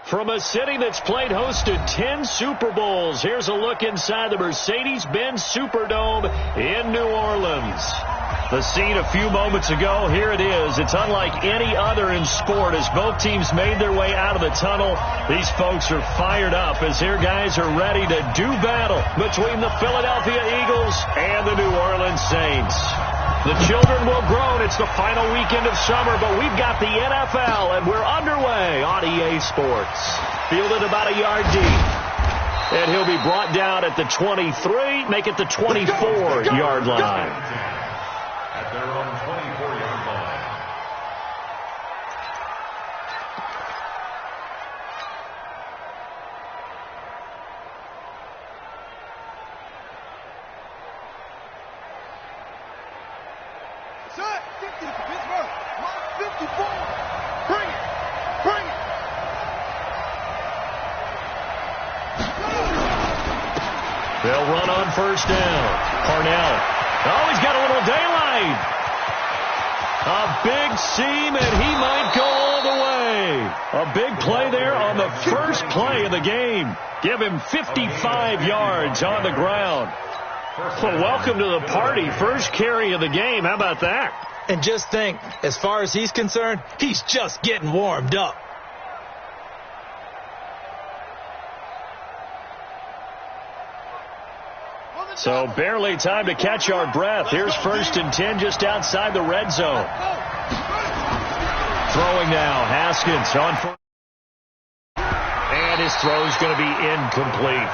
From a city that's played host to 10 Super Bowls, here's a look inside the Mercedes-Benz Superdome in New Orleans. The scene a few moments ago, here it is. It's unlike any other in sport as both teams made their way out of the tunnel. These folks are fired up as their guys are ready to do battle between the Philadelphia Eagles and the New Orleans Saints. The children will groan. It's the final weekend of summer, but we've got the NFL, and we're underway on EA Sports. Fielded about a yard deep. And he'll be brought down at the 23, make it the 24-yard line. At their own 24-yard line. Set, 50 to Pittsburgh, 54. Bring it, bring it. They'll run on first down. Parnell. Oh, he's got a little daylight. A big seam, and he might go all the way. A big play there on the first play of the game. Give him 55 yards on the ground. Well, welcome to the party. First carry of the game. How about that? And just think, as far as he's concerned, he's just getting warmed up. So barely time to catch our breath. Here's 1st and 10 just outside the red zone. Throwing now, Haskins on first. And his throw's going to be incomplete.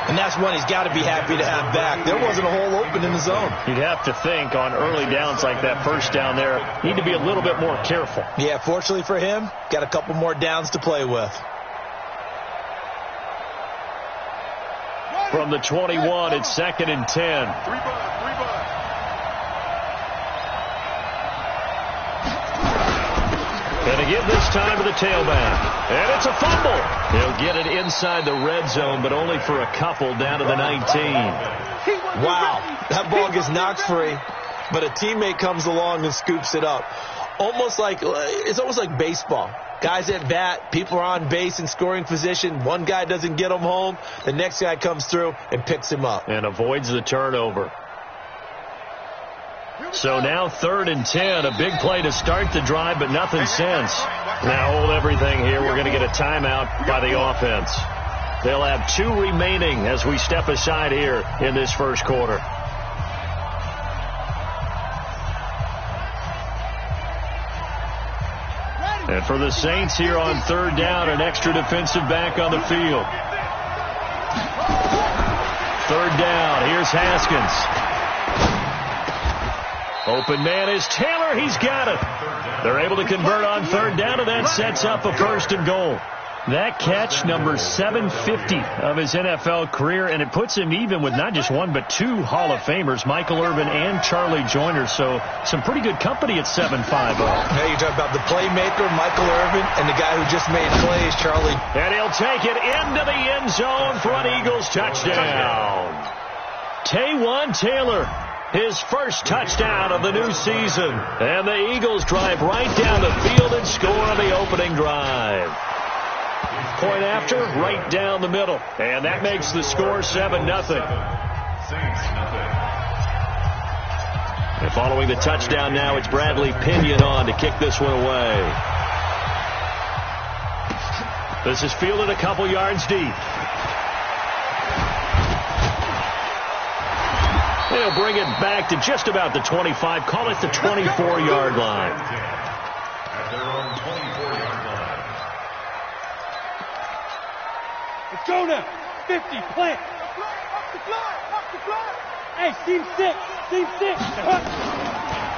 And that's one he's got to be happy to have back. There wasn't a hole open in the zone. You'd have to think on early downs like that first down there, need to be a little bit more careful. Yeah, fortunately for him, got a couple more downs to play with. From the 21, it's 2nd and 10. Going to give this time to the tailback. And it's a fumble. He'll get it inside the red zone, but only for a couple down to the 19. Wow, that ball gets knocked free, but a teammate comes along and scoops it up. It's almost like baseball. Guys at bat, people are on base in scoring position. One guy doesn't get him home. The next guy comes through and picks him up. And avoids the turnover. So now 3rd and 10, a big play to start the drive, but nothing since. Now hold everything here. We're going to get a timeout by the offense. They'll have 2 remaining as we step aside here in this first quarter. And for the Saints here on 3rd down, an extra defensive back on the field. 3rd down, here's Haskins. Open man is Taylor. He's got it. They're able to convert on 3rd down, and that sets up a 1st and goal. That catch, number 750 of his NFL career, and it puts him even with not just one but 2 Hall of Famers, Michael Irvin and Charlie Joyner. So some pretty good company at 7'5". Hey, you talk about the playmaker, Michael Irvin, and the guy who just made plays, Charlie. And he'll take it into the end zone for an Eagles touchdown. Taywan Taylor. His first touchdown of the new season. And the Eagles drive right down the field and score on the opening drive. Point after, right down the middle. And that makes the score 7-0. And following the touchdown now, it's Bradley Pinion on to kick this one away. This is fielded a couple yards deep. They'll bring it back to just about the 25. Call it the 24-yard line. At their own 24-yard line. Let's go now. 50, plant. Up the fly. Hey, team 6.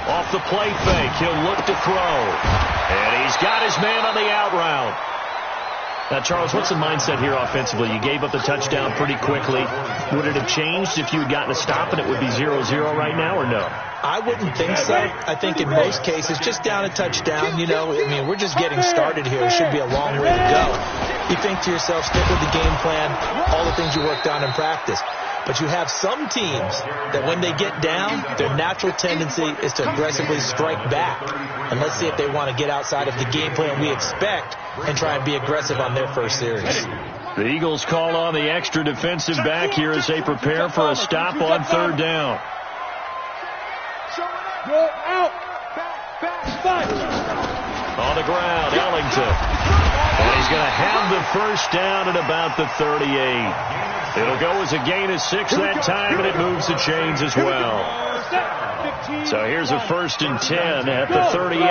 Off the play fake, he'll look to throw. And he's got his man on the out route. Now, Charles, what's the mindset here offensively? You gave up the touchdown pretty quickly. Would it have changed if you had gotten a stop and it would be 0-0 right now, or no? I wouldn't think so. I think in most cases, just down a touchdown, we're just getting started here. It should be a long way to go. You think to yourself, stick with the game plan, all the things you worked on in practice. But you have some teams that when they get down, their natural tendency is to aggressively strike back. And let's see if they want to get outside of the game plan we expect and try and be aggressive on their first series. The Eagles call on the extra defensive back here as they prepare for a stop on third down. Go out. On the ground, Ellington. And he's going to have the first down at about the 38. It'll go as a gain of 6 that time, and it moves the chains as well. So here's a 1st and 10 at the 38.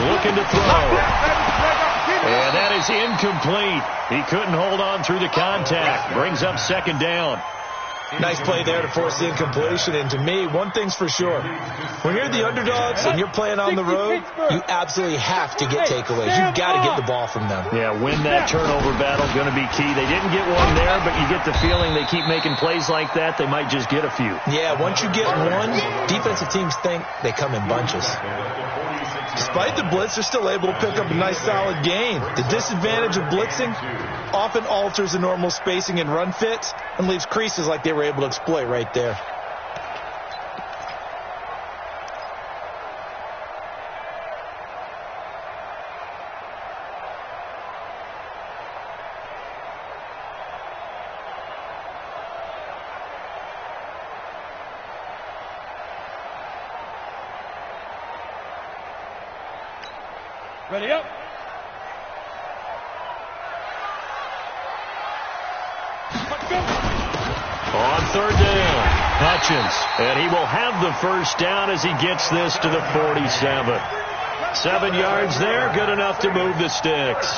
Looking to throw. And that is incomplete. He couldn't hold on through the contact. Brings up 2nd down. Nice play there to force the incompletion. And to me, one thing's for sure. When you're the underdogs and you're playing on the road, you absolutely have to get takeaways. You've got to get the ball from them. Yeah, win that turnover battle, going to be key. They didn't get one there, but you get the feeling they keep making plays like that, they might just get a few. Yeah, once you get one, defensive teams think they come in bunches. Despite the blitz, they're still able to pick up a nice solid gain. The disadvantage of blitzing often alters the normal spacing and run fits and leaves creases like they were able to exploit right there. Ready up. On third down, Hutchins. And he will have the first down as he gets this to the 47. 7 yards there, good enough to move the sticks.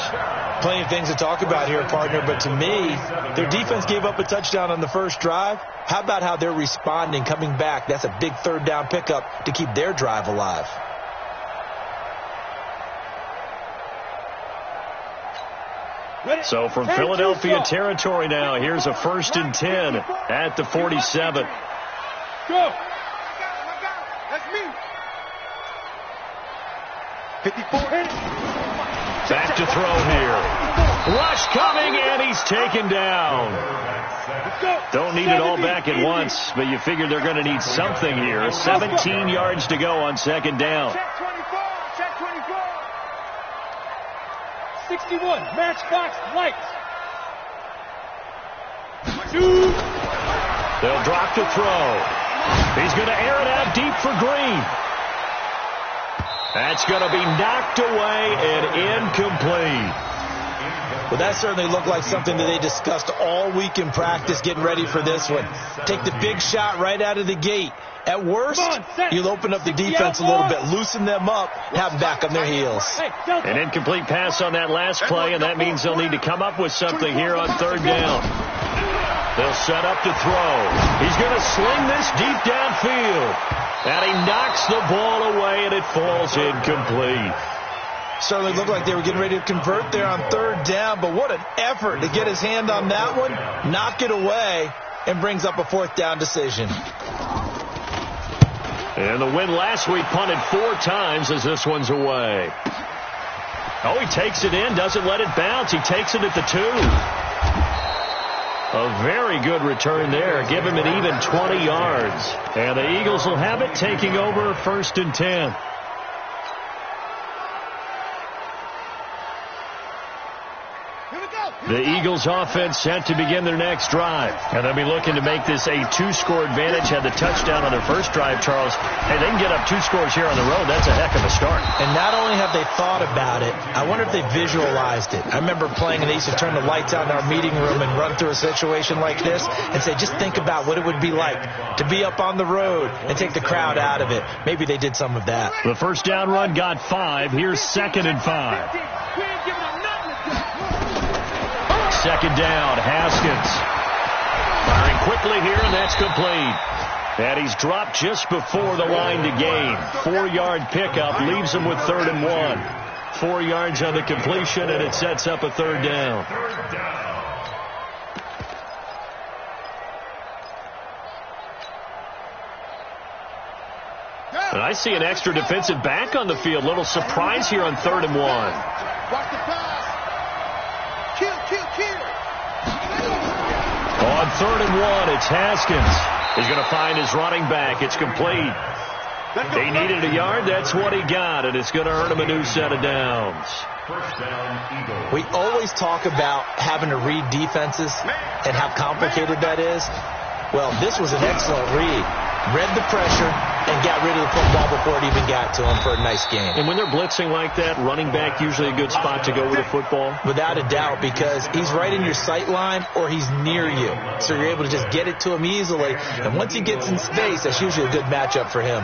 Plenty of things to talk about here, partner, but to me, their defense gave up a touchdown on the first drive. How about how they're responding, coming back? That's a big 3rd down pickup to keep their drive alive. So from Philadelphia territory now, here's a 1st and 10 at the 47. Go. That's me. 54. Back to throw here. Rush coming, and he's taken down. Don't need it all back at once, but you figure they're going to need something here. 17 yards to go on 2nd down. Check 24. Check 24. 61. Matchbox lights. 2. They'll drop to throw. He's going to air it out deep for Green. That's going to be knocked away and incomplete. Well, that certainly looked like something that they discussed all week in practice getting ready for this one. Take the big shot right out of the gate. At worst, you'll open up the defense a little bit, loosen them up, have them back on their heels. An incomplete pass on that last play, and that means they'll need to come up with something here on 3rd down. They'll set up to throw. He's going to sling this deep downfield. And he knocks the ball away, and it falls incomplete. Certainly looked like they were getting ready to convert there on 3rd down, but what an effort to get his hand on that one, knock it away, and brings up a 4th down decision. And the win last week punted 4 times as this one's away. Oh, he takes it in, doesn't let it bounce. He takes it at the 2. A very good return there. Give him an even 20 yards. And the Eagles will have it, taking over 1st and 10. The Eagles offense set to begin their next drive. And they'll be looking to make this a 2-score advantage. Had the touchdown on their first drive, Charles. Hey, they can get up 2 scores here on the road. That's a heck of a start. And not only have they thought about it, I wonder if they visualized it. I remember playing and they used to turn the lights out in our meeting room and run through a situation like this and say, just think about what it would be like to be up on the road and take the crowd out of it. Maybe they did some of that. The first down run got 5. Here's 2nd and 5. 2nd down, Haskins. Firing quickly here, and that's complete. And he's dropped just before the line to gain. 4-yard pickup leaves him with 3rd and 1. 4 yards on the completion, and it sets up a 3rd down. And I see an extra defensive back on the field. Little surprise here on 3rd and 1. Watch the pass. Kill. On 3rd and 1, it's Haskins. He's going to find his running back. It's complete. He needed a yard. That's what he got, and it's going to earn him a new set of downs. First down, Eagles. We always talk about having to read defenses and how complicated that is. Well, this was an excellent read. Read the pressure and got rid of the football before it even got to him for a nice game. And when they're blitzing like that, running back usually a good spot to go with the football? Without a doubt, because he's right in your sight line or he's near you. So you're able to just get it to him easily. And once he gets in space, that's usually a good matchup for him.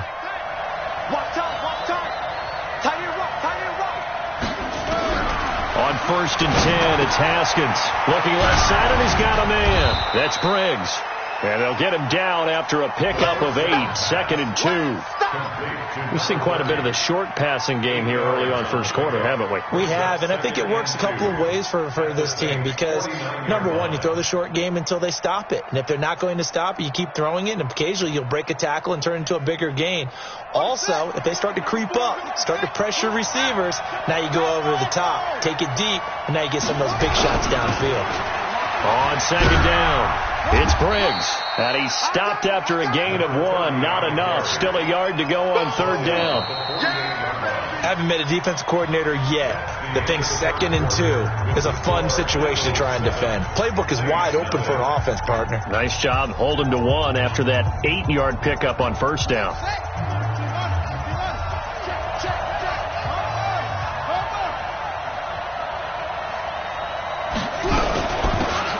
On 1st and 10, it's Haskins. Looking left side, and he's got a man. That's Briggs. And they'll get him down after a pickup of 8, 2nd and 2. We've seen quite a bit of the short passing game here early on first quarter, haven't we? We have, and I think it works a couple of ways for this team because, number one, you throw the short game until they stop it. And if they're not going to stop it, you keep throwing it, and occasionally you'll break a tackle and turn it into a bigger gain. Also, if they start to creep up, start to pressure receivers, now you go over the top, take it deep, and now you get some of those big shots downfield. On 2nd down, it's Briggs. And he stopped after a gain of 1. Not enough. Still a yard to go on 3rd down. Haven't met a defensive coordinator yet that thinks 2nd and 2 is a fun situation to try and defend. Playbook is wide open for an offense, partner. Nice job. Hold him to 1 after that 8-yard pickup on 1st down.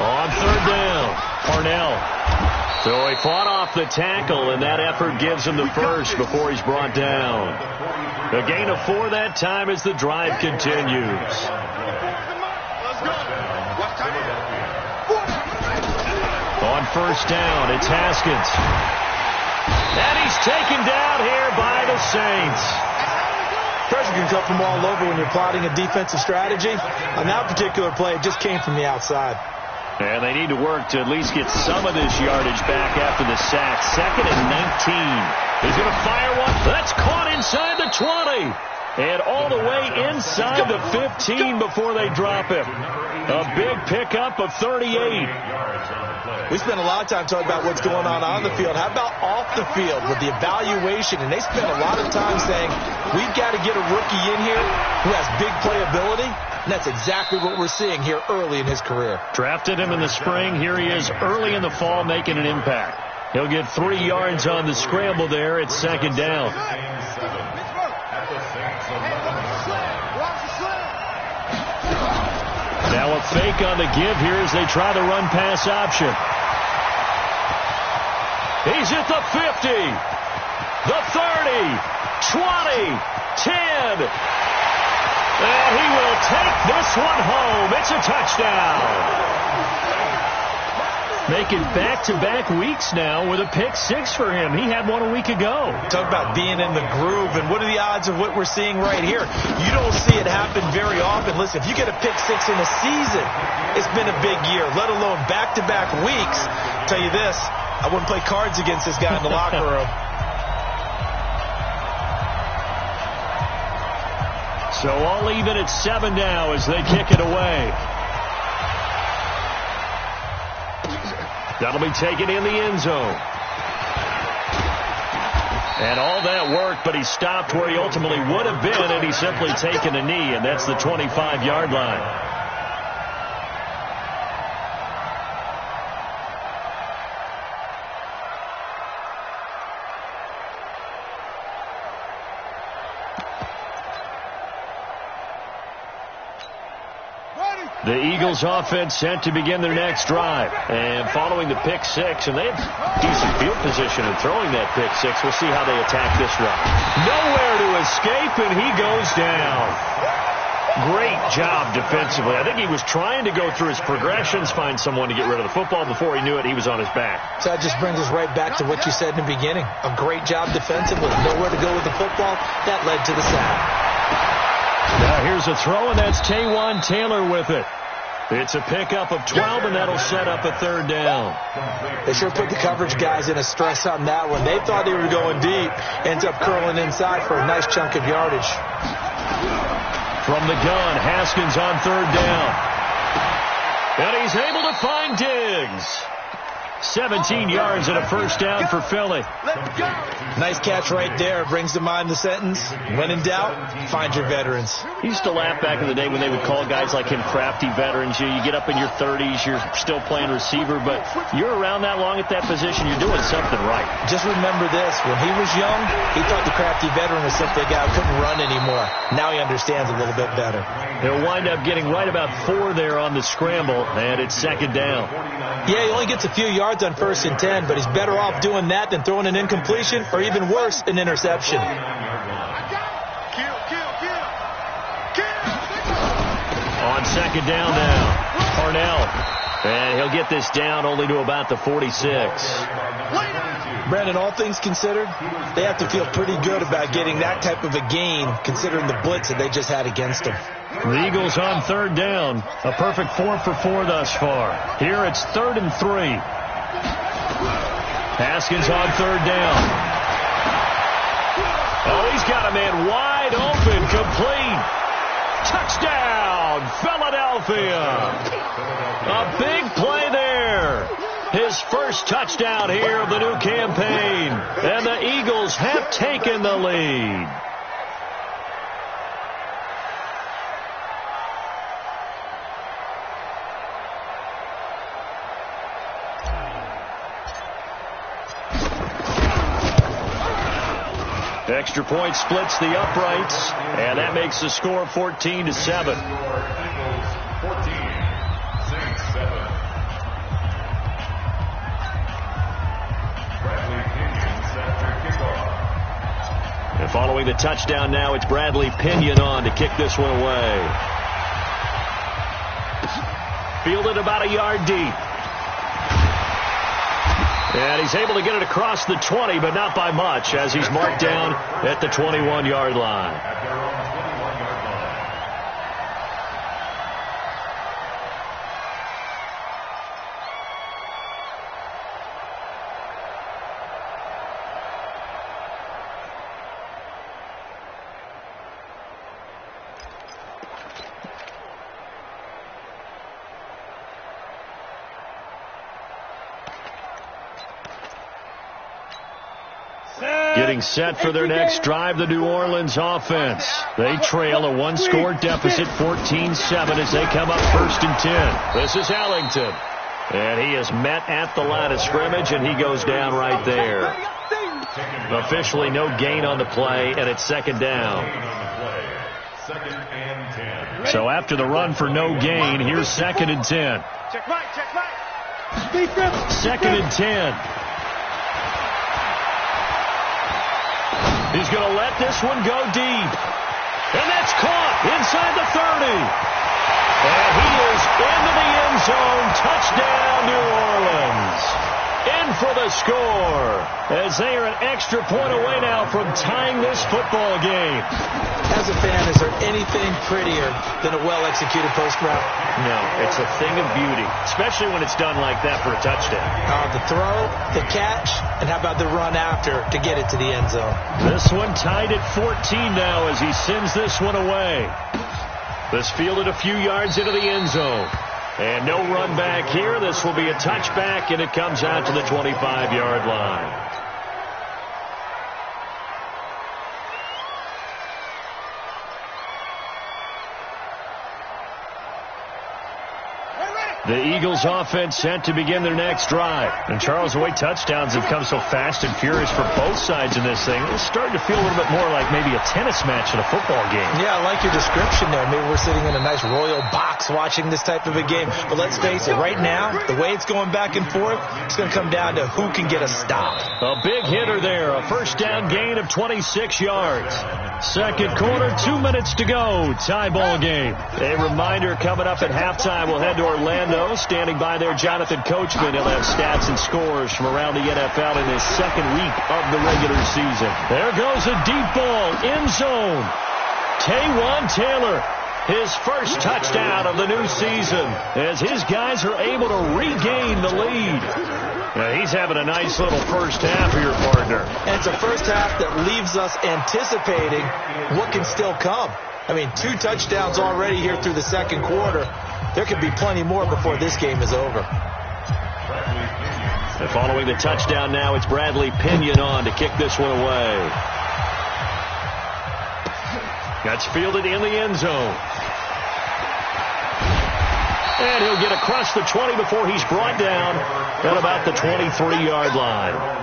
On 3rd down, Parnell. So he fought off the tackle, and that effort gives him the first before he's brought down. A gain of 4 that time as the drive continues. On 1st down, it's Haskins. And he's taken down here by the Saints. Pressure can come from all over when you're plotting a defensive strategy. On that particular play, it just came from the outside. And they need to work to at least get some of this yardage back after the sack. 2nd and 19. He's going to fire one. That's caught inside the 20. And all the way inside the 15 before they drop him. A big pickup of 38. We spent a lot of time talking about what's going on the field. How about off the field with the evaluation? And they spent a lot of time saying, we've got to get a rookie in here who has big playability. And that's exactly what we're seeing here early in his career. Drafted him in the spring. Here he is early in the fall making an impact. He'll get 3 yards on the scramble there at 2nd down. Now a fake on the give here as they try the run-pass option. He's at the 50, the 30, 20, 10. And he will take this one home. It's a touchdown. Making back-to-back weeks now with a pick-6 for him. He had one a week ago. Talk about being in the groove, and what are the odds of what we're seeing right here? You don't see it happen very often. Listen, if you get a pick-6 in a season, it's been a big year, let alone back-to-back weeks. I'll tell you this, I wouldn't play cards against this guy in the locker room. So all even at 7 now as they kick it away. That'll be taken in the end zone. And all that worked, but he stopped where he ultimately would have been, and he's simply taken a knee, and that's the 25-yard line. The Eagles offense set to begin their next drive. And following the pick-6, and they have decent field position in throwing that pick-6. We'll see how they attack this one. Nowhere to escape, and he goes down. Great job defensively. I think he was trying to go through his progressions, find someone to get rid of the football. Before he knew it, he was on his back. So that just brings us right back to what you said in the beginning. A great job defensively. Nowhere to go with the football. That led to the sack. Now here's a throw, and that's Taywan Taylor with it. It's a pickup of 12, and that'll set up a 3rd down. They sure put the coverage guys in a stress on that one. They thought they were going deep. Ends up curling inside for a nice chunk of yardage. From the gun, Haskins on 3rd down. And he's able to find Diggs. 17 yards and a first down for Philly. Nice catch right there. Brings to mind the sentence, when in doubt, find your veterans. He used to laugh back in the day when they would call guys like him crafty veterans. You get up in your 30s, you're still playing receiver, but you're around that long at that position, you're doing something right. Just remember this. When he was young, he thought the crafty veteran was simply a guy who couldn't run anymore. Now he understands a little bit better. He'll wind up getting right about 4 there on the scramble, and it's second down. Yeah, he only gets a few yards on 1st and 10, but he's better off doing that than throwing an incompletion or even worse, an interception. On second down now, Parnell. And he'll get this down only to about the 46. Brandon, all things considered, they have to feel pretty good about getting that type of a gain considering the blitz that they just had against them. The Eagles on third down. A perfect 4 for 4 thus far. Here it's 3rd and 3. Haskins on third down. Oh, he's got a man wide open, complete. Touchdown, Philadelphia. A big play there. His first touchdown here of the new campaign. And the Eagles have taken the lead. Extra point splits the uprights, and that makes the score 14-7. 14, Saints 7. Bradley Pinion after kickoff. And following the touchdown now, it's Bradley Pinion on to kick this one away. Fielded about a yard deep. And he's able to get it across the 20, but not by much, as he's marked down at the 21-yard line. Getting set for their next drive, the New Orleans offense. They trail a 1-score deficit, 14-7, as they come up 1st and 10. This is Ellington. And he is met at the line of scrimmage, and he goes down right there. Officially no gain on the play, and it's second down. So after the run for no gain, here's 2nd and 10. Check right. 2nd and 10. He's going to let this one go deep. And that's caught inside the 30. And he is into the end zone. Touchdown, New Orleans. In for the score, as they are an extra point away now from tying this football game. As a fan, is there anything prettier than a well-executed post route? No, it's a thing of beauty, especially when it's done like that for a touchdown. The throw, the catch, and how about the run after to get it to the end zone? This one tied at 14 now as he sends this one away. This fielded a few yards into the end zone. And no run back here. This will be a touchback, and it comes out to the 25-yard line. The Eagles offense set to begin their next drive. And Charles, the way touchdowns have come so fast and furious for both sides in this thing, it's starting to feel a little bit more like maybe a tennis match in a football game. Yeah, I like your description there. Maybe we're sitting in a nice royal box watching this type of a game. But let's face it, right now, the way it's going back and forth, it's going to come down to who can get a stop. A big hitter there, a first down gain of 26 yards. Second quarter, 2 minutes to go. Tie ball game. A reminder coming up at halftime, we'll head to Orlando. Standing by there, Jonathan Coachman. He'll have stats and scores from around the NFL in his second week of the regular season. There goes a deep ball, end zone. Taywan Taylor, his first touchdown of the new season, as his guys are able to regain the lead. Now, he's having a nice little first half here, partner. And it's a first half that leaves us anticipating what can still come. I mean, 2 touchdowns already here through the second quarter. There could be plenty more before this game is over. And following the touchdown now, it's Bradley Pinion on to kick this one away. That's fielded in the end zone. And he'll get across the 20 before he's brought down at about the 23-yard line.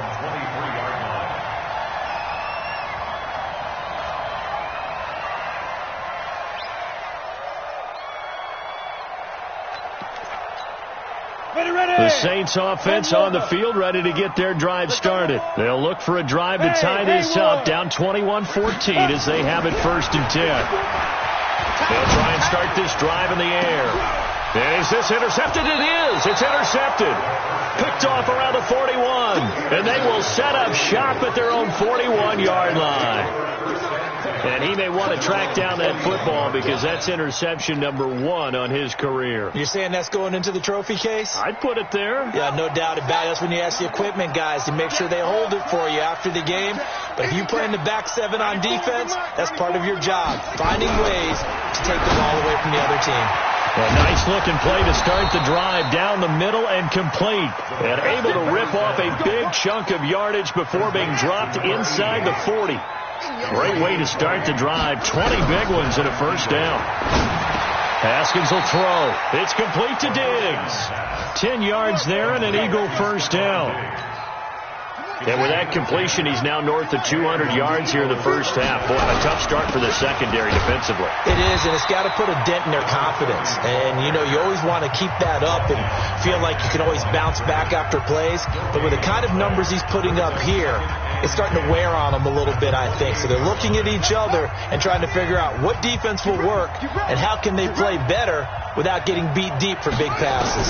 The Saints offense on the field, ready to get their drive started. They'll look for a drive to tie this up, down 21-14 as they have it 1st and 10. They'll try and start this drive in the air. And is this intercepted? It is. It's intercepted. Picked off around the 41. And they will set up shop at their own 41-yard line. And he may want to track down that football because that's interception number 1 on his career. You're saying that's going into the trophy case? I'd put it there. Yeah, no doubt about it. That's when you ask the equipment guys to make sure they hold it for you after the game. But if you play in the back 7 on defense, that's part of your job, finding ways to take the ball away from the other team. A nice-looking play to start the drive down the middle and complete. And able to rip off a big chunk of yardage before being dropped inside the 40. Great way to start the drive. 20 big ones and a first down. Haskins will throw. It's complete to Diggs. 10 yards there and an Eagle first down. And with that completion, he's now north of 200 yards here in the first half. Boy, a tough start for the secondary defensively. It is, and it's got to put a dent in their confidence. And, you know, you always want to keep that up and feel like you can always bounce back after plays. But with the kind of numbers he's putting up here, it's starting to wear on them a little bit, I think. So they're looking at each other and trying to figure out what defense will work and how can they play better without getting beat deep for big passes.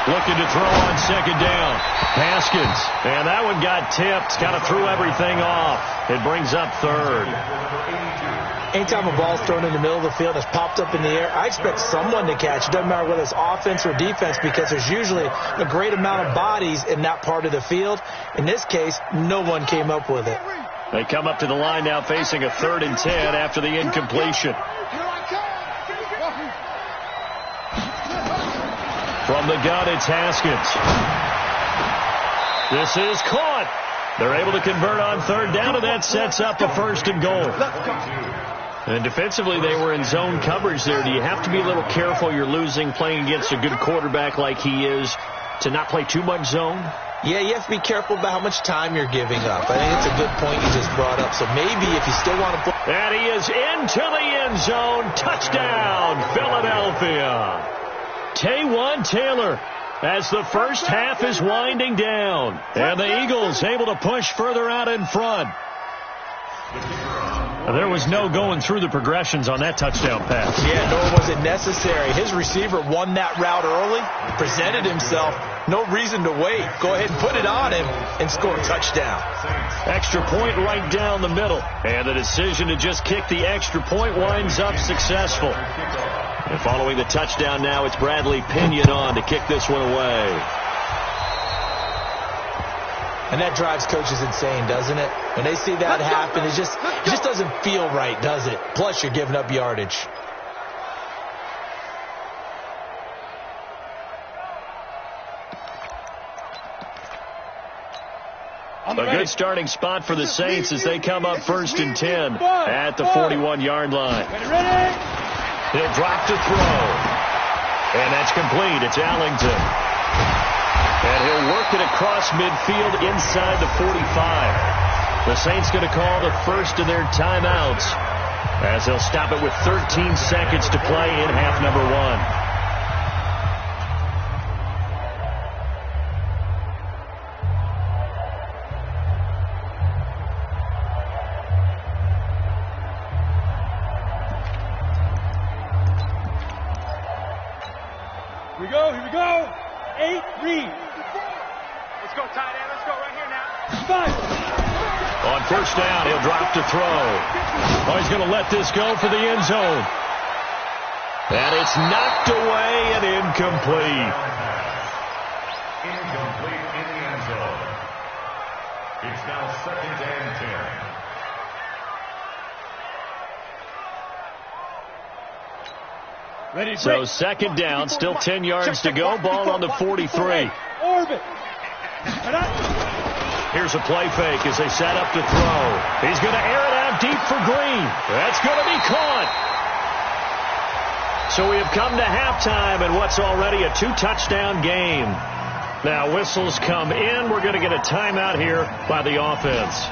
Looking to throw on 2nd down. Haskins. And that one got tipped. Kind of threw everything off. It brings up 3rd. Anytime a ball's thrown in the middle of the field, it's popped up in the air, I expect someone to catch. It doesn't matter whether it's offense or defense because there's usually a great amount of bodies in that part of the field. In this case, no one came up with it. They come up to the line now facing a 3rd and 10 after the incompletion. From the gun, it's Haskins. This is caught. They're able to convert on 3rd down, and that sets up a 1st and goal. And defensively, they were in zone coverage there. Do you have to be a little careful? You're losing playing against a good quarterback like he is to not play too much zone? Yeah, you have to be careful about how much time you're giving up. I think it's a good point you just brought up. So maybe if you still want to play. And he is into the end zone. Touchdown, Philadelphia. Taywan Taylor as the first half is winding down. And the Eagles able to push further out in front. There was no going through the progressions on that touchdown pass. Yeah, nor was it necessary. His receiver won that route early, presented himself. No reason to wait. Go ahead and put it on him and score a touchdown. Extra point right down the middle. And the decision to just kick the extra point winds up successful. And following the touchdown now, it's Bradley Pinion on to kick this one away. And that drives coaches insane, doesn't it? When they see that happen, it just doesn't feel right, does it? Plus, you're giving up yardage. A good starting spot for the Saints as they come up 1st and 10 at the 41-yard line. He'll drop to throw. And that's complete. It's Allington. And he'll work it across midfield inside the 45. The Saints going to call the first of their timeouts as they'll stop it with 13 seconds to play in half number 1. Here we go. 8, read. Let's go, tight end. Let's go right here now. 5. On 1st down, he'll drop to throw. Oh, he's going to let this go for the end zone. And it's knocked away and incomplete. Incomplete in the end zone. It's now 2nd and 10. So second down, still 10 yards to go. Ball on the 43. Orbit. Here's a play fake as they set up to throw. He's going to air it out deep for Green. That's going to be caught. So we have come to halftime in what's already a 2-touchdown game. Now whistles come in. We're going to get a timeout here by the offense.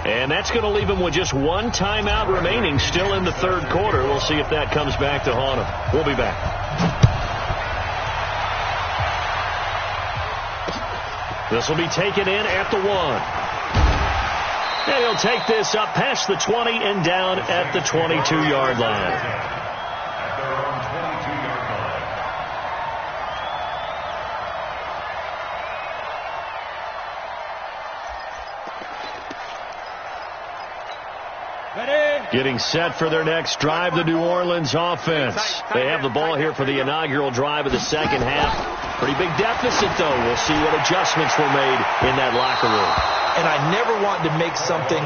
And that's going to leave them with just one timeout remaining still in the third quarter. We'll see if that comes back to haunt them. We'll be back. This will be taken in at the 1. And he'll take this up past the 20 and down at the 22-yard line. Getting set for their next drive, the New Orleans offense. They have the ball here for the inaugural drive of the second half. Pretty big deficit, though. We'll see what adjustments were made in that locker room. And I never want to make something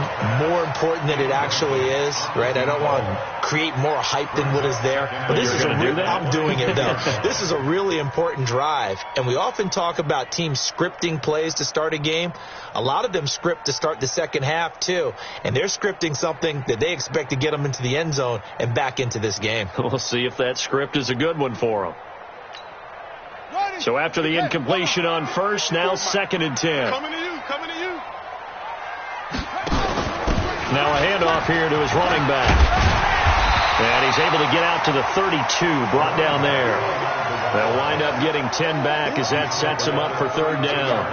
more important than it actually is, right? I don't want to create more hype than what is there. But this is I'm doing it, though. This is a really important drive. And we often talk about teams scripting plays to start a game. A lot of them script to start the second half, too. And they're scripting something that they expect to get them into the end zone and back into this game. We'll see if that script is a good one for them. So after the incompletion on first, now 2nd and 10. Coming to you. Now a handoff here to his running back. And he's able to get out to the 32, brought down there. They'll wind up getting 10 back as that sets him up for third down.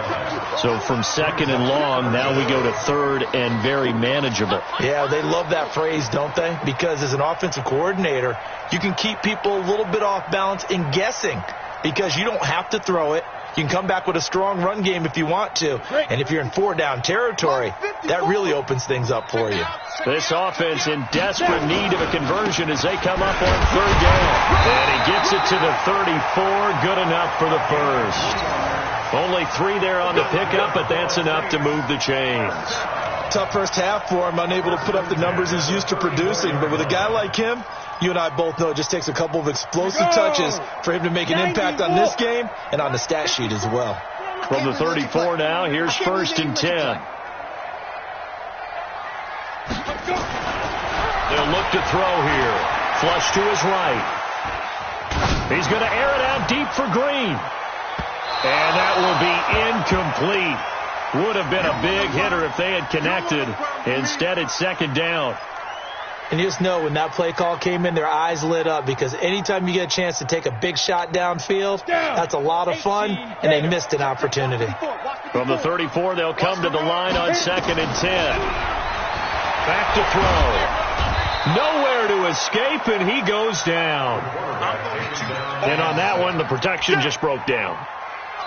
So from 2nd and long, now we go to 3rd and very manageable. Yeah, they love that phrase, don't they? Because as an offensive coordinator, you can keep people a little bit off balance in guessing because you don't have to throw it. You can come back with a strong run game if you want to. And if you're in 4-down territory, that really opens things up for you. This offense in desperate need of a conversion as they come up on 3rd down. And he gets it to the 34. Good enough for the first. Only 3 there on the pickup, but that's enough to move the chains. Tough first half for him, unable to put up the numbers he's used to producing. But with a guy like him, you and I both know it just takes a couple of explosive touches for him to make an impact on this game and on the stat sheet as well. From the 34 now, here's 1st and 10. They'll look to throw here. Flush to his right. He's going to air it out deep for Green. And that will be incomplete. Would have been a big hitter if they had connected. Instead, it's 2nd down. And you just know when that play call came in, their eyes lit up because anytime you get a chance to take a big shot downfield, that's a lot of fun, and they missed an opportunity. From the 34, they'll come to the line on 2nd and 10. Back to throw. Nowhere to escape, and he goes down. And on that one, the protection just broke down.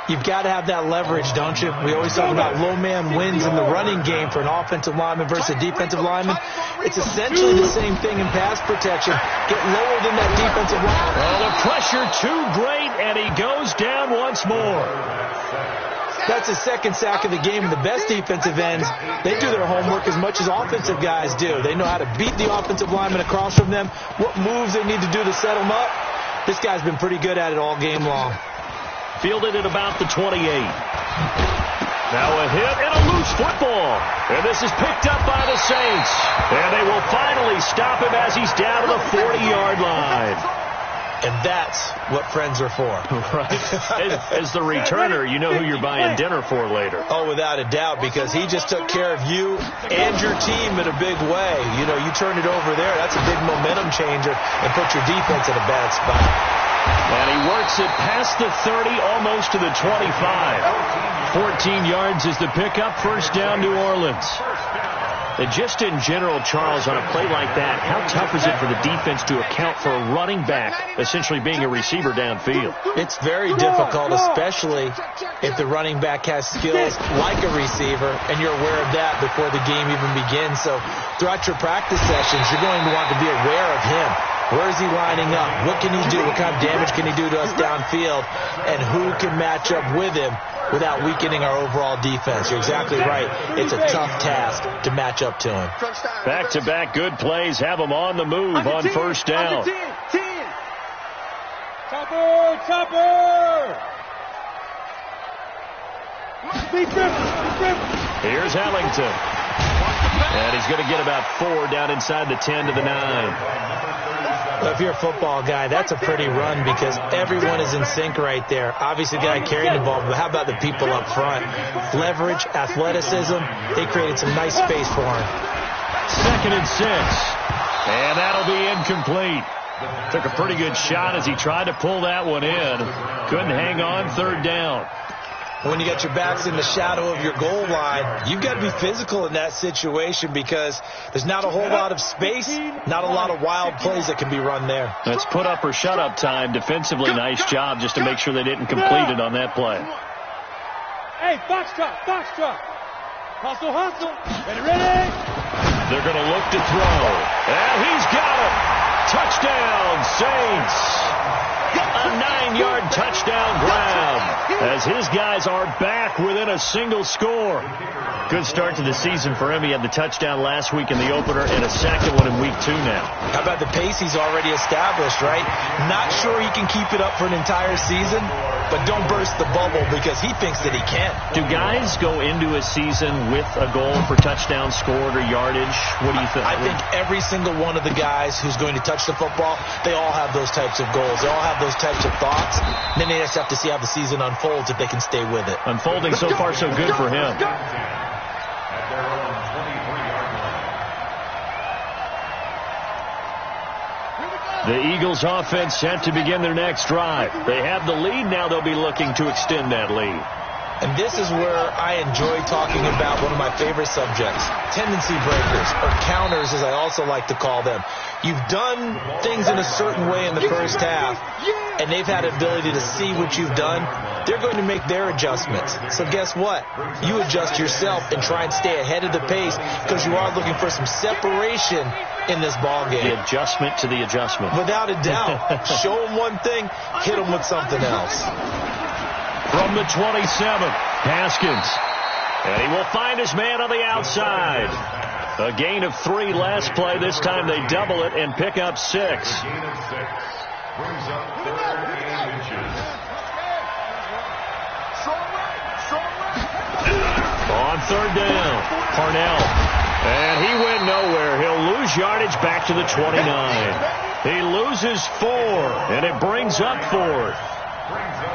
You've got to have that leverage, don't you? We always talk about low man wins in the running game for an offensive lineman versus a defensive lineman. It's essentially the same thing in pass protection. Get lower than that defensive lineman. Well, the pressure too great, and he goes down once more. That's his 2nd sack of the game, and the best defensive ends, they do their homework as much as offensive guys do. They know how to beat the offensive lineman across from them, what moves they need to do to set them up. This guy's been pretty good at it all game long. Fielded at about the 28. Now a hit and a loose football. And this is picked up by the Saints. And they will finally stop him as he's down to the 40-yard line. And that's what friends are for. Right. As the returner, you know who you're buying dinner for later. Oh, without a doubt, because he just took care of you and your team in a big way. You know, you turn it over there, that's a big momentum changer and put your defense in a bad spot. And he works it past the 30, almost to the 25. 14 yards is the pickup, 1st down, New Orleans. And just in general, Charles, on a play like that, how tough is it for the defense to account for a running back essentially being a receiver downfield? It's very difficult, especially if the running back has skills like a receiver, and you're aware of that before the game even begins. So throughout your practice sessions, you're going to want to be aware of him. Where is he lining up? What can he do? What kind of damage can he do to us downfield? And who can match up with him without weakening our overall defense? You're exactly right. It's a tough task to match up to him. Back-to-back good plays have him on the move on 1st down. Chopper! Chopper! Here's Ellington. And he's going to get about 4 down inside the 10 to the 9. Well, if you're a football guy, that's a pretty run because everyone is in sync right there. Obviously, the guy carrying the ball, but how about the people up front? Leverage, athleticism, they created some nice space for him. 2nd and 6. And that'll be incomplete. Took a pretty good shot as he tried to pull that one in. Couldn't hang on. 3rd down. When you got your backs in the shadow of your goal line, you've got to be physical in that situation because there's not a whole lot of space, not a lot of wild plays that can be run there. That's put up or shut up time. Defensively, nice job just to make sure they didn't complete it on that play. Hey, foxtrot, foxtrot. Hustle, hustle. Ready? They're going to look to throw. And he's got it. Touchdown, Saints. A 9-yard touchdown grab as his guys are back within a single score. Good start to the season for him. He had the touchdown last week in the opener and a second one in week 2 now. How about the pace he's already established, right? Not sure he can keep it up for an entire season, but don't burst the bubble because he thinks that he can. Do guys go into a season with a goal for touchdown scored or yardage? What do you think? I think every single one of the guys who's going to touch the football, they all have those types of goals. They all have those types of thoughts. And then they just have to see how the season unfolds if they can stay with it. Unfolding so far so good for him. The Eagles offense set to begin their next drive. They have the lead. Now they'll be looking to extend that lead. And this is where I enjoy talking about one of my favorite subjects, tendency breakers, or counters as I also like to call them. You've done things in a certain way in the first half, and they've had an ability to see what you've done. They're going to make their adjustments. So guess what? You adjust yourself and try and stay ahead of the pace because you are looking for some separation in this ball game. The adjustment to the adjustment. Without a doubt. Show them one thing, hit them with something else. From the 27, Haskins. And he will find his man on the outside. A gain of 3 last play. This time they double it and pick up 6. Brings up 3rd inches. On 3rd down, Parnell. And he went nowhere. He'll lose yardage back to the 29. He loses 4, and it brings up 4th.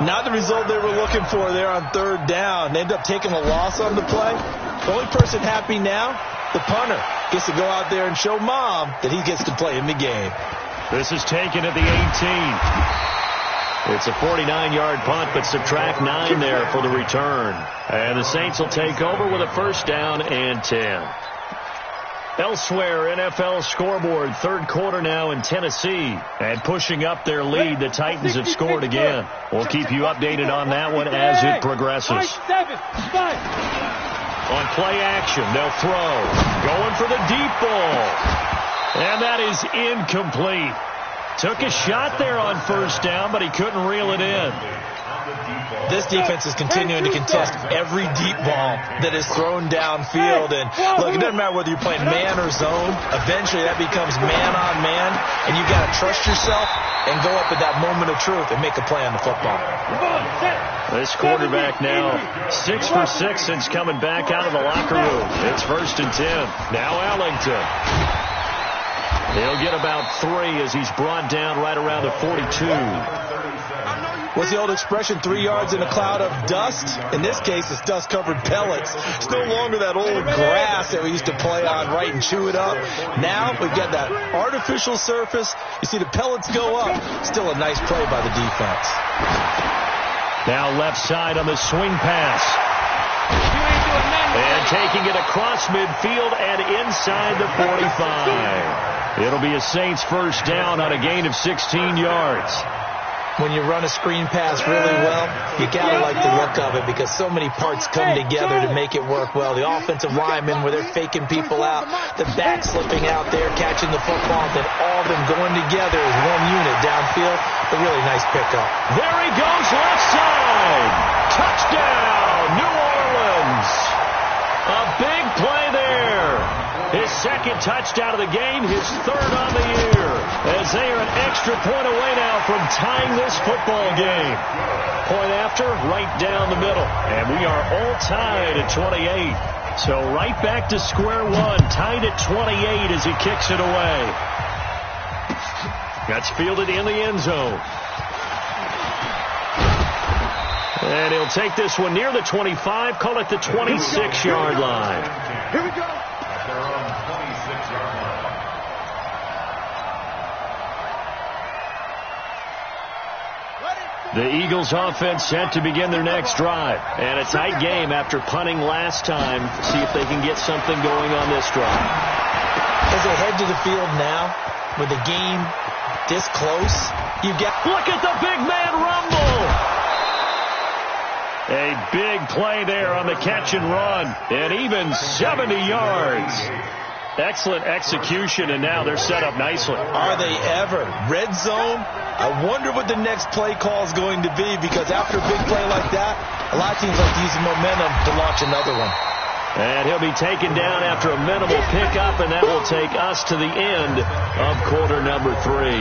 Not the result they were looking for there on 3rd down. They end up taking a loss on the play. The only person happy now, the punter, gets to go out there and show mom that he gets to play in the game. This is taken at the 18. It's a 49-yard punt, but subtract 9 there for the return. And the Saints will take over with a 1st down and 10. Elsewhere, NFL scoreboard, 3rd quarter now in Tennessee. And pushing up their lead, the Titans have scored again. We'll keep you updated on that one as it progresses. On play action, they'll throw. Going for the deep ball. And that is incomplete. Took a shot there on 1st down, but he couldn't reel it in. This defense is continuing to contest every deep ball that is thrown downfield. And look, it doesn't matter whether you're playing man or zone. Eventually that becomes man on man, and you've got to trust yourself and go up at that moment of truth and make a play on the football. This quarterback now 6 for 6 since coming back out of the locker room. It's 1st and 10. Now Ellington. He'll get about 3 as he's brought down right around the 42. What's the old expression, 3 yards in a cloud of dust? In this case, it's dust-covered pellets. It's no longer that old grass that we used to play on, right, and chew it up. Now we've got that artificial surface. You see the pellets go up. Still a nice play by the defense. Now left side on the swing pass. And taking it across midfield and inside the 45. It'll be a Saints 1st down on a gain of 16 yards. When you run a screen pass really well, you gotta like the look of it because so many parts come together to make it work well. The offensive linemen where they're faking people out, the back slipping out there, catching the football, then all of them going together as one unit downfield. A really nice pickup. There he goes, left side. Touchdown, New Orleans. A big play there. His 2nd touchdown of the game, his 3rd on the year. As as they are an extra point away now from tying this football game. Point after, right down the middle. And we are all tied at 28. So right back to square one, tied at 28 as he kicks it away. That's fielded in the end zone. And he'll take this one near the 25, call it the 26-yard line. Here we go. At their own 26-yard line. The Eagles offense set to begin their next drive. And a tight game after punting last time. See if they can get something going on this drive. As they head to the field now, with the game this close, you get... Look at the big man rumble! A big play there on the catch and run. And even 70 yards. Excellent execution, and now they're set up nicely. Are they ever? Red zone? I wonder what the next play call is going to be, because after a big play like that, a lot of teams like to use the momentum to launch another one. And he'll be taken down after a minimal pickup, and that will take us to the end of quarter number 3.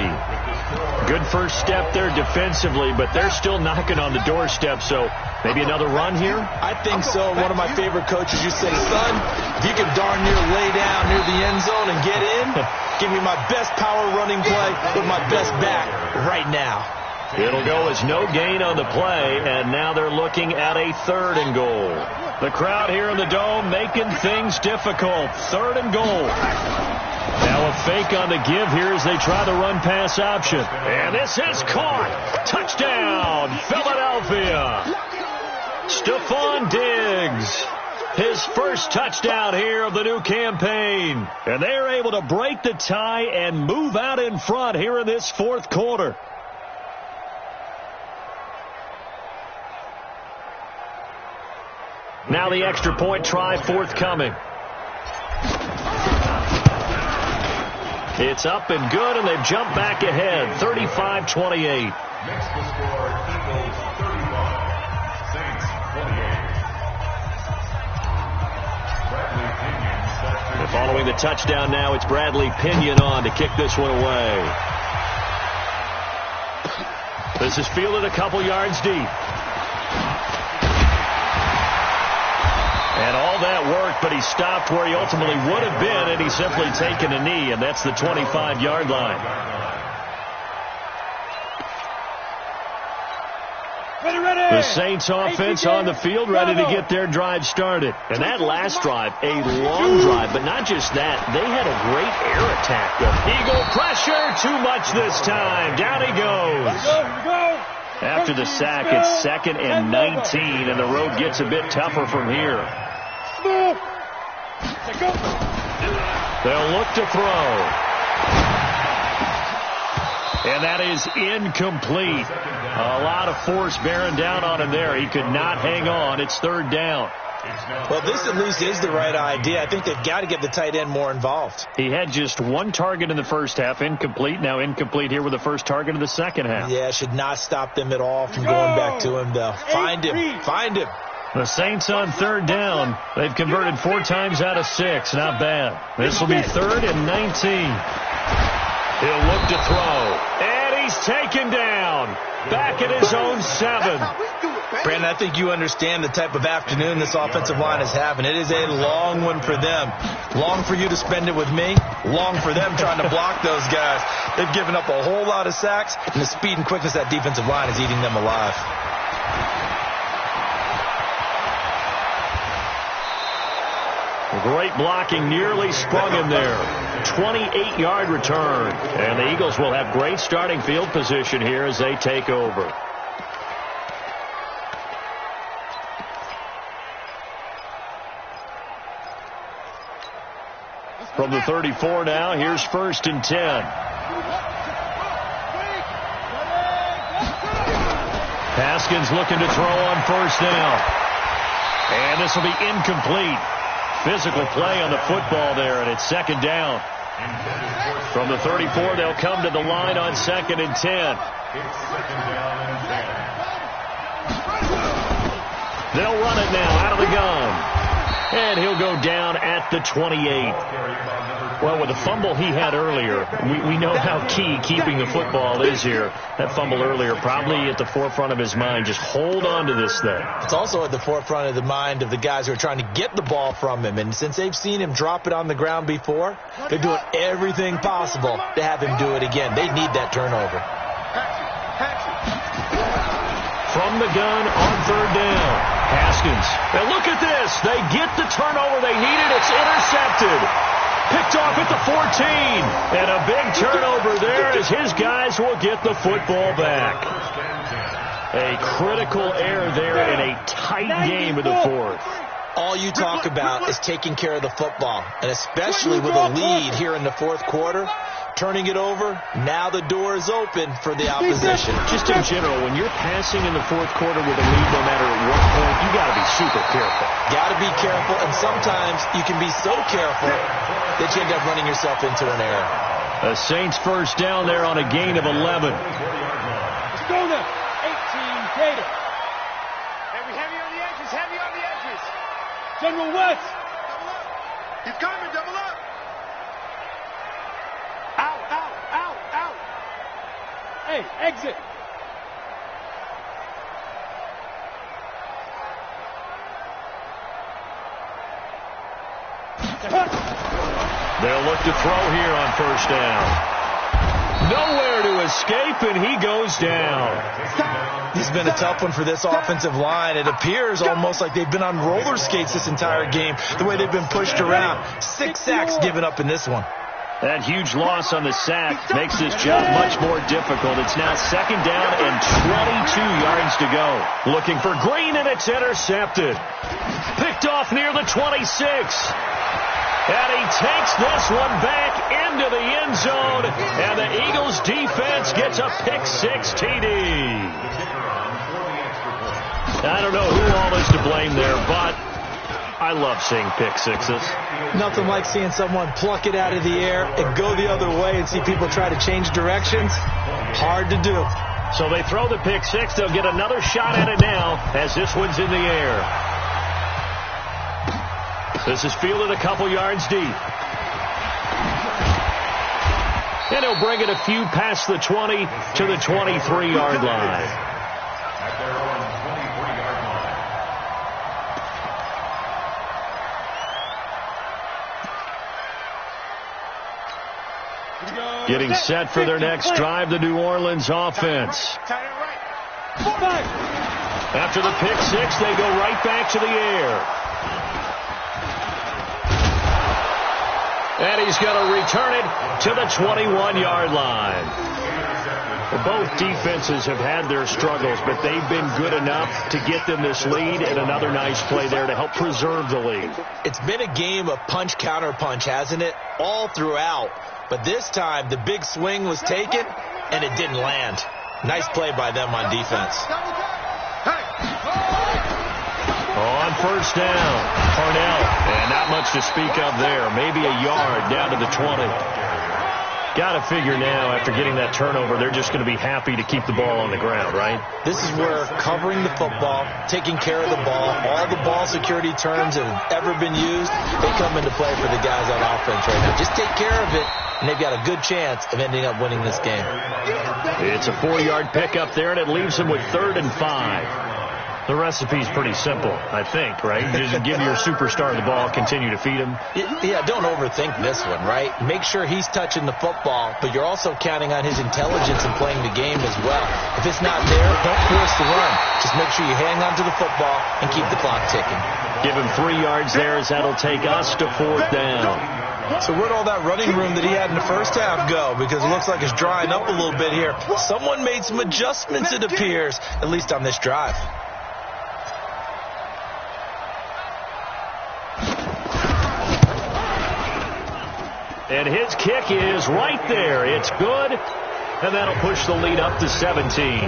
Good first step there defensively, but they're still knocking on the doorstep, so maybe another run here? I think so. One of my favorite coaches used to say, son, if you can darn near lay down near the end zone and get in, give me my best power running play with my best back right now. It'll go as no gain on the play, and now they're looking at a 3rd and goal. The crowd here in the Dome making things difficult. 3rd and goal. Now a fake on the give here as they try the run-pass option. And this is caught. Touchdown, Philadelphia. Stephon Diggs. His first touchdown here of the new campaign. And they're able to break the tie and move out in front here in this 4th quarter. Now the extra point try forthcoming. It's up and good, and they've jumped back ahead, 35-28. Next to score, Eagles 35, Saints 28. Bradley Pinion set to... And following the touchdown now, it's Bradley Pinion on to kick this one away. This is fielded a couple yards deep. And all that worked, but he stopped where he ultimately would have been, and he's simply taken a knee, and that's the 25-yard line. Ready. The Saints offense on the field, ready to get their drive started. And that last drive, a long drive, but not just that. They had a great air attack. Eagle pressure, too much this time. Down he goes. After the sack, it's 2nd and 19, and the road gets a bit tougher from here. They'll look to throw. And that is incomplete. A lot of force bearing down on him there. He could not hang on. It's 3rd down. Well, this at least is the right idea. I think they've got to get the tight end more involved. He had just 1 target in the first half, incomplete. Now incomplete here with the first target of the second half. Yeah, should not stop them at all from going back to him, though. Find him. Find him. The Saints on 3rd down. They've converted 4 times out of 6. Not bad. This will be 3rd and 19. He'll look to throw. And he's taken down. Back at his own 7. Brandon, I think you understand the type of afternoon this offensive line is having. It is a long one for them. Long for you to spend it with me. Long for them trying to block those guys. They've given up a whole lot of sacks, and the speed and quickness of that defensive line is eating them alive. Great blocking, nearly sprung him there. 28-yard return. And the Eagles will have great starting field position here as they take over. From the 34 now, here's 1st and 10. Haskins looking to throw on 1st down. And this will be incomplete. Physical play on the football there, and it's 2nd down. From the 34, they'll come to the line on 2nd and 10. It's 2nd down and 10. They'll run it now out of the gun. And he'll go down at the 28. Well, with the fumble he had earlier, we know how key keeping the football is here. That fumble earlier probably at the forefront of his mind. Just hold on to this thing. It's also at the forefront of the mind of the guys who are trying to get the ball from him. And since they've seen him drop it on the ground before, they're doing everything possible to have him do it again. They need that turnover. From the gun on third down, Haskins. And look at this. They get the turnover they needed. It's intercepted. Picked off at the 14. And a big turnover there as his guys will get the football back. A critical error there in a tight game in the fourth. All you talk about is taking care of the football, and especially with a lead here in the fourth quarter, turning it over, now the door is open for the opposition. Just in general, when you're passing in the fourth quarter with a lead, no matter at what point, you got to be super careful. Got to be careful, and sometimes you can be so careful that you end up running yourself into an error. The Saints first down there on a gain of 11. Let's go now. 18 Gator. Heavy on the edges, heavy on the edges. General West. Double up. He's coming, double up. Out. Hey, exit. They'll look to throw here on first down. Nowhere to escape, and he goes down. This has been a tough one for this offensive line. It appears almost like they've been on roller skates this entire game, the way they've been pushed around. 6 sacks given up in this one. That huge loss on the sack makes this job much more difficult. It's now second down and 22 yards to go. Looking for Green, and it's intercepted. Picked off near the 26. And he takes this one back into the end zone, and the Eagles defense gets a pick-6 TD. I don't know who all is to blame there, but I love seeing pick-sixes. Nothing like seeing someone pluck it out of the air and go the other way and see people try to change directions. Hard to do. So they throw the pick-6. They'll get another shot at it now as this one's in the air. This is fielded a couple yards deep. And he'll bring it a few past the 20 to the 23-yard line. At their own 23-yard line. Getting set for their next drive, the New Orleans offense. After the pick-6, they go right back to the air. And he's going to return it to the 21-yard line. Well, both defenses have had their struggles, but they've been good enough to get them this lead, and another nice play there to help preserve the lead. It's been a game of punch-counter-punch, hasn't it? All throughout. But this time, the big swing was taken, and it didn't land. Nice play by them on defense. On first down, Parnell. And not much to speak of there. Maybe a yard down to the 20. Got to figure now, after getting that turnover, they're just going to be happy to keep the ball on the ground, right? This is where covering the football, taking care of the ball, all the ball security terms that have ever been used, they come into play for the guys on offense right now. Just take care of it, and they've got a good chance of ending up winning this game. It's a 4-yard pickup there, and it leaves them with 3rd and 5. The recipe's pretty simple, I think, right? Just give your superstar the ball, continue to feed him. Yeah, don't overthink this one, right? Make sure he's touching the football, but you're also counting on his intelligence in playing the game as well. If it's not there, don't force the run. Just make sure you hang on to the football and keep the clock ticking. Give him 3 yards there as that'll take us to 4th down. So where'd all that running room that he had in the first half go? Because it looks like it's drying up a little bit here. Someone made some adjustments, it appears, at least on this drive. And his kick is right there. It's good, and that'll push the lead up to 17.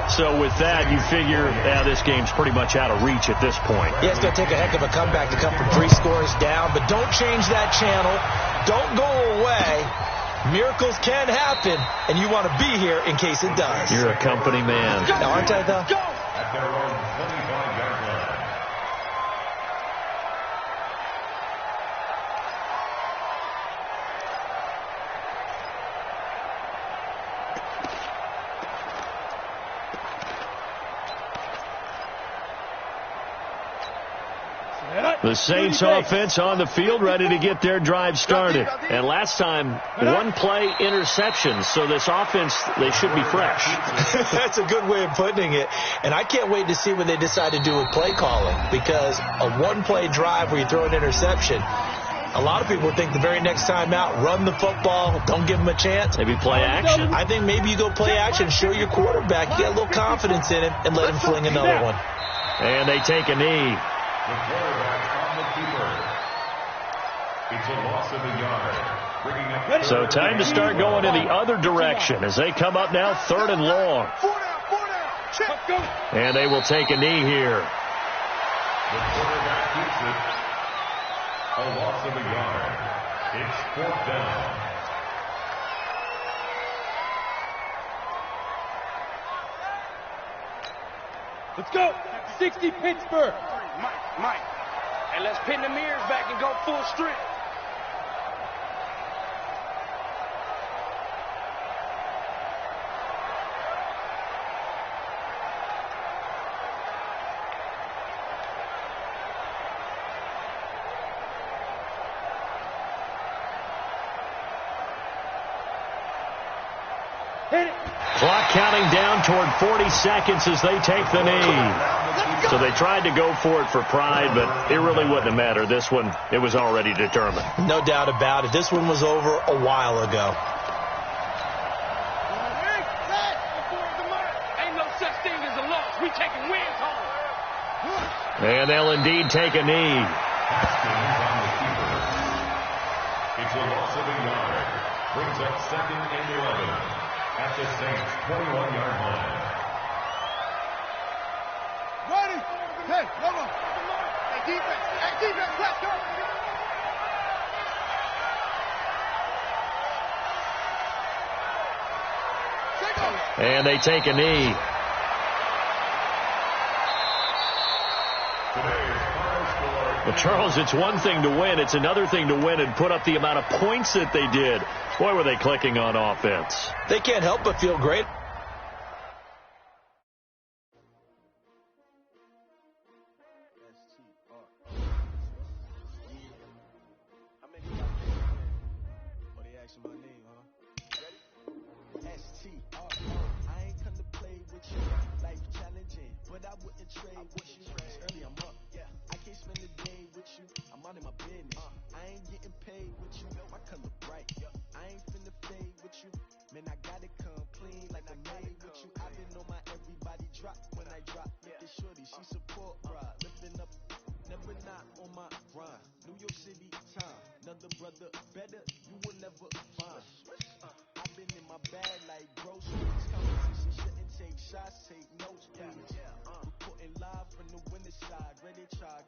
So with that, you figure this game's pretty much out of reach at this point. Yeah, it's going to take a heck of a comeback to come from 3 scores down, but don't change that channel. Don't go away. Miracles can happen, and you want to be here in case it does. You're a company man. Now, aren't I, though? At their own 25-yard line. The Saints offense on the field, ready to get their drive started. And last time, one-play interception, so this offense, they should be fresh. That's a good way of putting it. And I can't wait to see what they decide to do with play calling, because a one-play drive where you throw an interception, a lot of people think the very next time out, run the football, don't give them a chance. Maybe play action. I think maybe you go play action, show your quarterback, get a little confidence in him, and let him fling another one. And they take a knee. The quarterback on the keeper. It's a loss of a yard. Bringing up So time to start going in the other direction as they come up now 3rd and long. And they will take a knee here. The quarterback keeps it. A loss of a yard. It's 4th down. Let's go. 60 Pittsburgh. Mike. And let's pin the mirrors back and go full strength. Hit it. Clock counting down toward 40 seconds as they take the knee. So they tried to go for it for pride, but it really wouldn't have mattered. This one, it was already determined. No doubt about it. This one was over a while ago. Ain't no such thing as a loss. We taking wins home. And they'll indeed take a knee. Haskins on the keeper. It's a loss of a yard. Brings up 2nd and 11 at the Saints' 21-yard line. Ready. Hey, come on. Hey, defense, let's go. And they take a knee. Well, Charles, it's one thing to win. It's another thing to win and put up the amount of points that they did. Boy, were they clicking on offense. They can't help but feel great.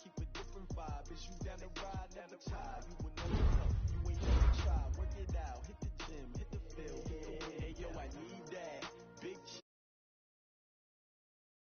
Keep a different vibe. Is you down the ride? Never tired.